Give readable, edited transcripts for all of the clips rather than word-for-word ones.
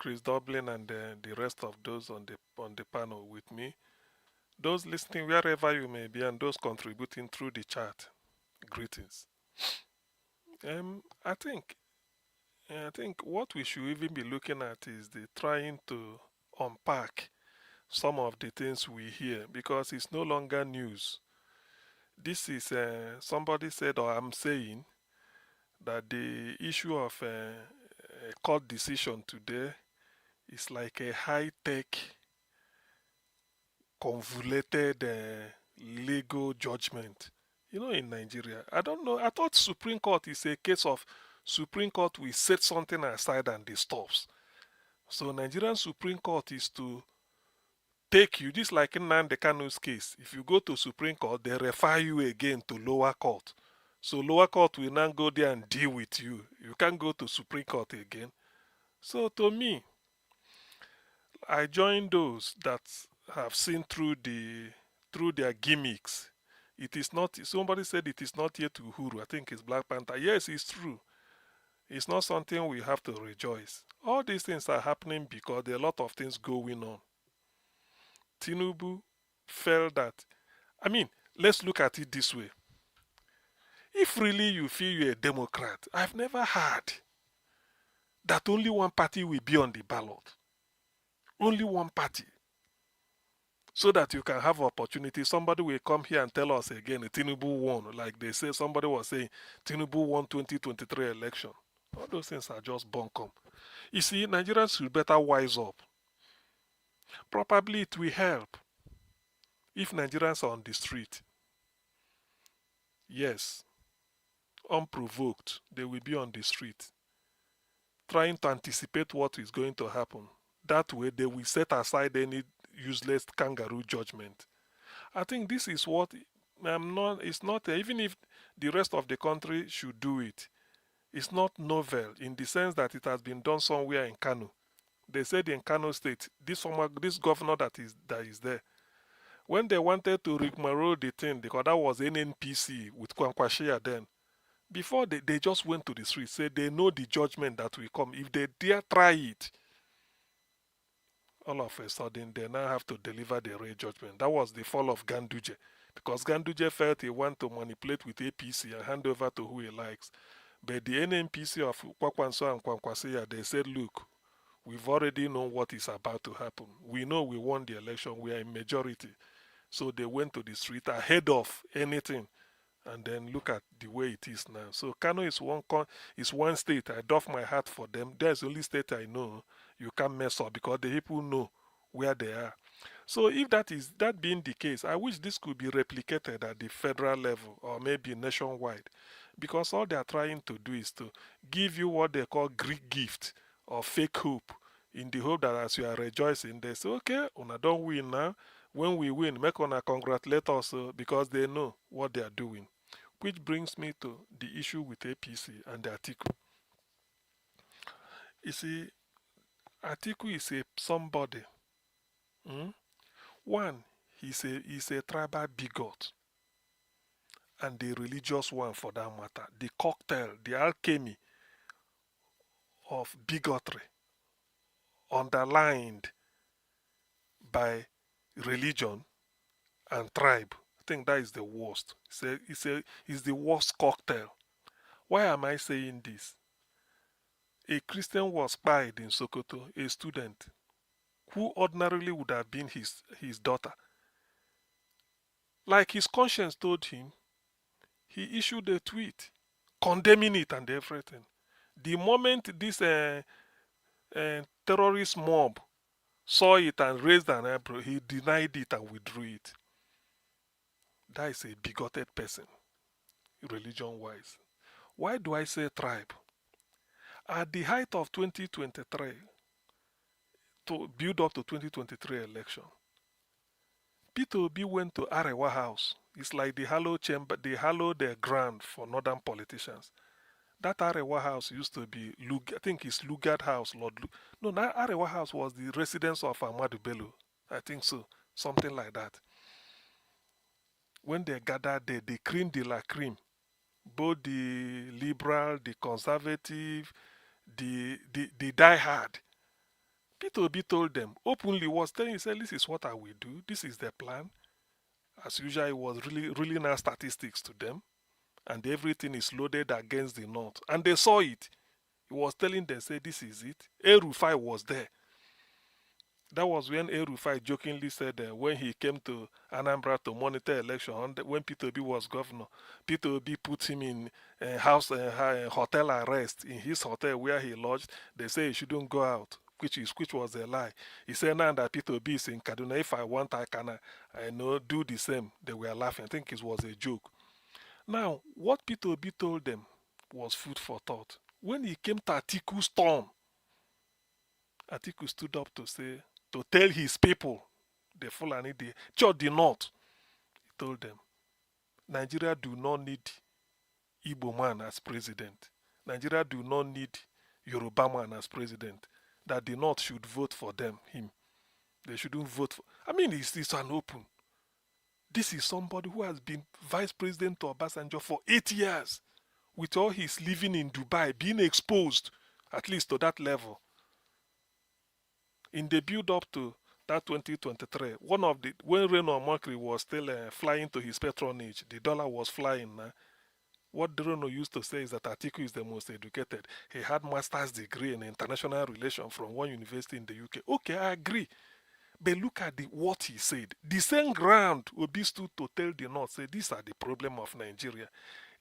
Chris Dublin, and the rest of those on the panel with me. Those listening wherever you may be, and those contributing through the chat. Greetings. I think what we should even be looking at is the trying to unpack some of the things we hear because it's no longer news. This is somebody said, or I'm saying, that the issue of a court decision today is like a high tech, convoluted legal judgment. You know, in Nigeria, I don't know. I thought Supreme Court is a case of Supreme Court will set something aside and it stops. So Nigerian Supreme Court is to take you, just like in Nnamdi Kanu's case. If you go to Supreme Court, they refer you again to lower court. So lower court will now go there and deal with you. You can't go to Supreme Court again. So to me, I join those that have seen through their gimmicks. It is not, somebody said it is not yet Uhuru. I think it's Black Panther. Yes, it's true. It's not something we have to rejoice. All these things are happening because there are a lot of things going on. Tinubu felt that, I mean, let's look at it this way. If really you feel you're a Democrat, I've never heard that only one party will be on the ballot. Only one party. So that you can have opportunity. Somebody will come here and tell us again, Tinubu won. Like they say, somebody was saying, Tinubu won 2023 election. All those things are just bunkum. You see, Nigerians should better wise up. Probably it will help if Nigerians are on the street. Yes, unprovoked, they will be on the street, trying to anticipate what is going to happen. That way, they will set aside any useless kangaroo judgment. I think this is what it's not, even if the rest of the country should do it, it's not novel in the sense that it has been done somewhere in Kano. They said in Kano State, this governor that is there, when they wanted to rigmarole the thing, because that was NNPC with Kwankwashia then, before they just went to the street, said they know the judgment that will come. If they dare try it, all of a sudden they now have to deliver the real judgment. That was the fall of Ganduje, because Ganduje felt he wanted to manipulate with APC and hand over to who he likes. But the NNPC of Kwakwanso and Kwankwaseya, they said, look, we've already known what is about to happen. We know we won the election. We are in majority. So they went to the street ahead of anything. And then look at the way it is now. So Kano is one state. I doff my hat for them. There's the only state I know you can't mess up because the people know where they are. So if that being the case, I wish this could be replicated at the federal level or maybe nationwide, because all they are trying to do is to give you what they call Greek gift or fake hope, in the hope that as you are rejoicing, they say, okay, una don't win now. When we win, make una congratulate us because they know what they are doing. Which brings me to the issue with APC and the Atiku. You see, Atiku is a somebody. Hmm? One, he's a tribal bigot, and the religious one for that matter. The cocktail, the alchemy of bigotry underlined by religion and tribe. I think that is the worst. It's the worst cocktail. Why am I saying this? A Christian was spied in Sokoto, a student who ordinarily would have been his daughter. Like his conscience told him, he issued a tweet condemning it and everything. The moment this terrorist mob saw it and raised an eyebrow, he denied it and withdrew it. That is a bigoted person, religion wise. Why do I say tribe? At the height of 2023, to build up to 2023 election, Peter Obi went to Arewa House. It's like the hallowed chamber, the hallowed ground for northern politicians. That Arewa House used to be, I think it's Lugard House, Lord. No, that Arewa House was the residence of Ahmadu Bello. I think so, something like that. When they gathered there, the cream de la cream, both the liberal, the conservative, the die-hard, Peter Obi told them openly, was telling, he said, this is what I will do, this is the plan. As usual, he was really now statistics to them, and everything is loaded against the North. And they saw it. He was telling them, say, this is it. El-Rufai was there. That was when El-Rufai jokingly said when he came to Anambra to monitor election, when Peter Obi was governor, Peter Obi put him in hotel arrest in his hotel where he lodged. They say he shouldn't go out, which was a lie. He said now that Peter Obi is in Kaduna, if I want, I can do the same. They were laughing. I think it was a joke. Now, what Peter Obi told them was food for thought. When he came to Atiku's storm, Atiku stood up to tell his people, the Fulani, the Church the North, he told them, Nigeria do not need Igbo man as president. Nigeria do not need Yoruba man as president. That the North should vote for him. They shouldn't vote for. I mean, it's an open. This is somebody who has been vice president to Obasanjo for 8 years, with all his living in Dubai, being exposed, at least to that level. In the build-up to that 2023, when Reno Omokri was still flying to his patronage, the dollar was flying. What Reno used to say is that Atiku is the most educated. He had master's degree in international relations from one university in the UK. Okay, I agree. But look at what he said. The same ground Obi stood to tell the North, say, these are the problem of Nigeria.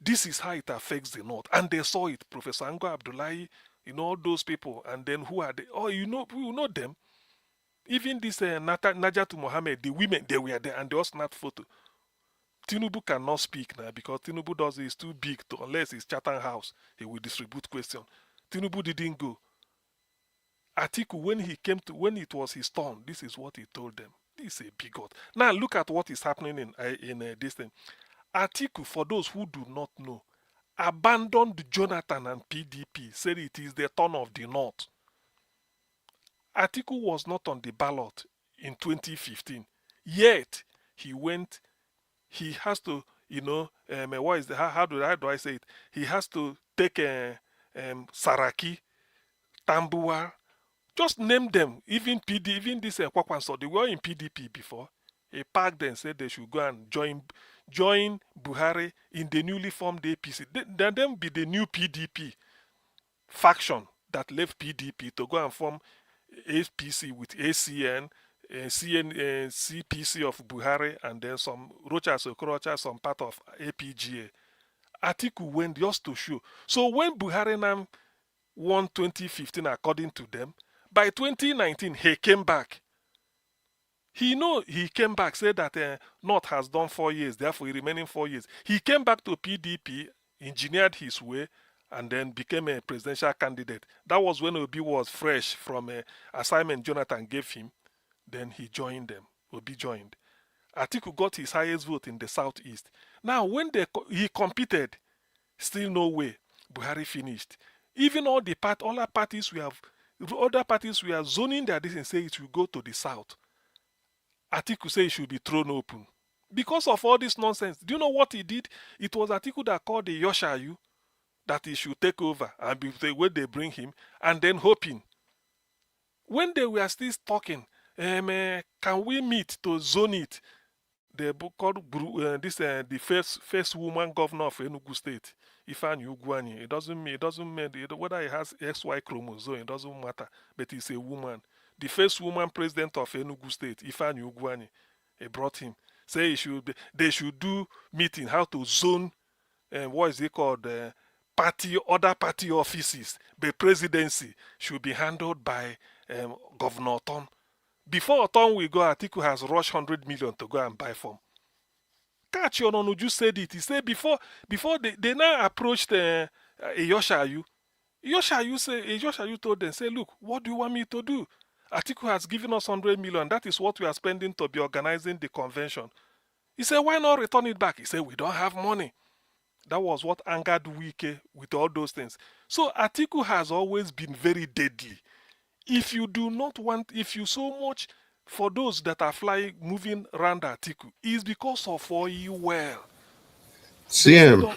This is how it affects the North. And they saw it. Professor Ango Abdullahi, all those people. And then who are they? Oh, you know them. Even this Najatu Mohammed, the women, they were there and they all snapped photo. Tinubu cannot speak now because Tinubu is too big unless it's Chatham House, he will distribute question. Tinubu didn't go. Atiku, when it was his turn, this is what he told them. This is a bigot. Now look at what is happening in this thing. Atiku, for those who do not know, abandoned Jonathan and PDP, said it is the turn of the North. Atiku was not on the ballot in 2015. Yet, he has to, how do I say it? He has to take Saraki, Tambuwa, just name them. Even this Kwakwanso, they were in PDP before. He packed them and said they should go and join Buhari in the newly formed APC. Then be the new PDP faction that left PDP to go and form APC with ACN, CPC of Buhari, and then some Rochas Okorocha, some part of APGA. Atiku went just to show. So when Buhari now won 2015, according to them, by 2019 he came back. He came back, said that North has done 4 years, therefore remaining 4 years. He came back to PDP, engineered his way, and then became a presidential candidate. That was when Obi was fresh from an assignment Jonathan gave him. Then he joined them. Obi joined. Atiku got his highest vote in the southeast. Now, when he competed, still no way. Buhari finished. Even other parties we are zoning their this and say it will go to the south. Atiku said it should be thrown open. Because of all this nonsense. Do you know what he did? It was Atiku that called the Yoshayu that he should take over and be the way they bring him, and then hoping. When they were still talking, can we meet to zone it? They called the first woman governor of Enugu State, Ifeanyi Ugwuanyi. It doesn't matter whether he has XY chromosome. It doesn't matter, but he's a woman. The first woman president of Enugu State, Ifeanyi Ugwuanyi, he brought him. Say they should do meeting how to zone. What is it called? Other party offices, the presidency should be handled by Governor Oton. Before Oton will go, Atiku has rushed 100 million to go and buy form. Catch your Ononuju said it. He said before they now approached Yoshayu. Yoshayu told them, say, look, what do you want me to do? Atiku has given us 100 million. That is what we are spending to be organizing the convention. He said, why not return it back? He said, we don't have money. That was what angered Wike with all those things. So Atiku has always been very deadly. If you so much, for those that are moving around Atiku, is because of all you well. CM.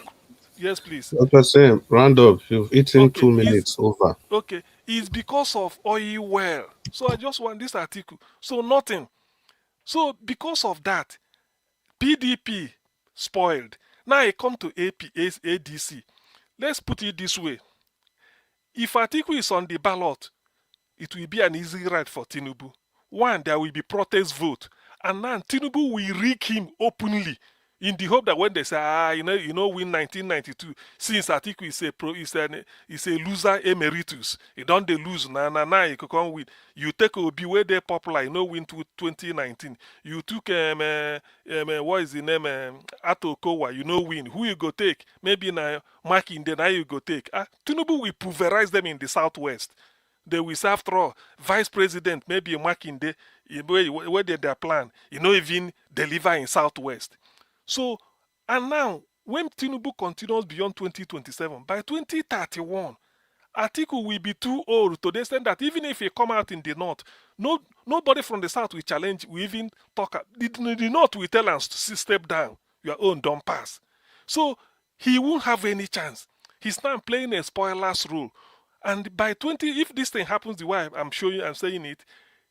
Yes, please. Dr. CM, round up. You've eaten 2 minutes over. Okay. is because of oil well. So I just want this article. So nothing. So because of that, PDP spoiled. Now I come to ADC. Let's put it this way. If Atiku is on the ballot, it will be an easy ride for Tinubu. One, there will be protest vote. And now Tinubu will rig him openly in the hope that when they say, win 1992, since Atiku is a loser emeritus, he don't they lose, now, he could come with, you take Obi where they popular, win to 2019. You took, what is the name, Ato Kowa, win. Who you go take? Maybe now, Makinde, now you go take. Tinubu will pulverize them in the southwest. They will say after all, vice president, maybe Makinde, where did their plan? Even deliver in southwest. So, and now, when Tinubu continues beyond 2027, by 2031, Atiku will be too old to the extent that even if he come out in the north, nobody from the south will challenge, will even talk. The north will tell us to step down. Your own don't pass. So he won't have any chance. He's now playing a spoiler's role. And by 20, if this thing happens the way I'm saying it,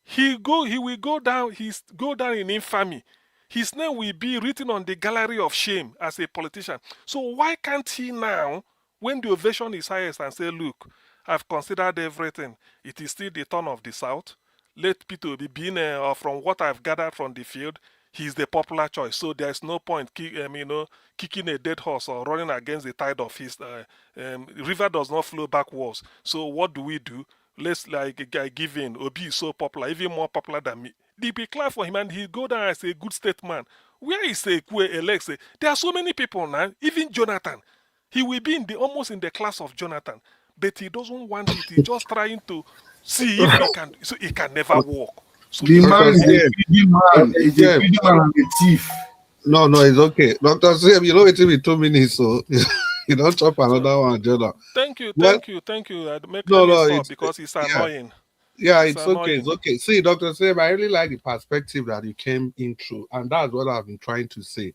he will go down. Go down in infamy. His name will be written on the gallery of shame as a politician. So why can't he now, when the ovation is highest, and say, look, I've considered everything. It is still the turn of the South. Let Peter be being, or from what I've gathered from the field, he's the popular choice. So there's no point, kicking a dead horse or running against the tide of his. River does not flow backwards. So what do? Let's give in. Obi is so popular, even more popular than me. They be clear for him and he go down as a good statesman. Where is Ekwe Alex? There are so many people now, even Jonathan. He will be almost in the class of Jonathan, but he doesn't want it. He's just trying to see if he can. So he can never walk. So the man is a greedy man. He's a greedy man and a thief. No, it's okay. Dr. Sam, it will be 2 minutes, so you don't chop another one, Jonah. Thank you. I'd make stop because it's annoying. Yeah, it's okay. See, Dr. Sam, I really like the perspective that you came in through, and that's what I've been trying to say.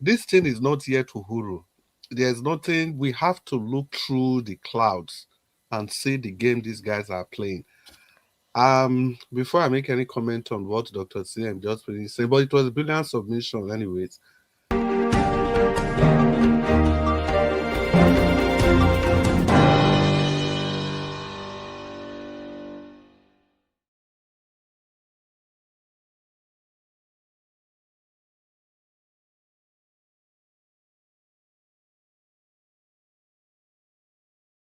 This thing is not yet Uhuru. There's nothing. We have to look through the clouds and see the game these guys are playing. Before I make any comment on what Dr. CM just finished saying, but it was a brilliant submission anyways.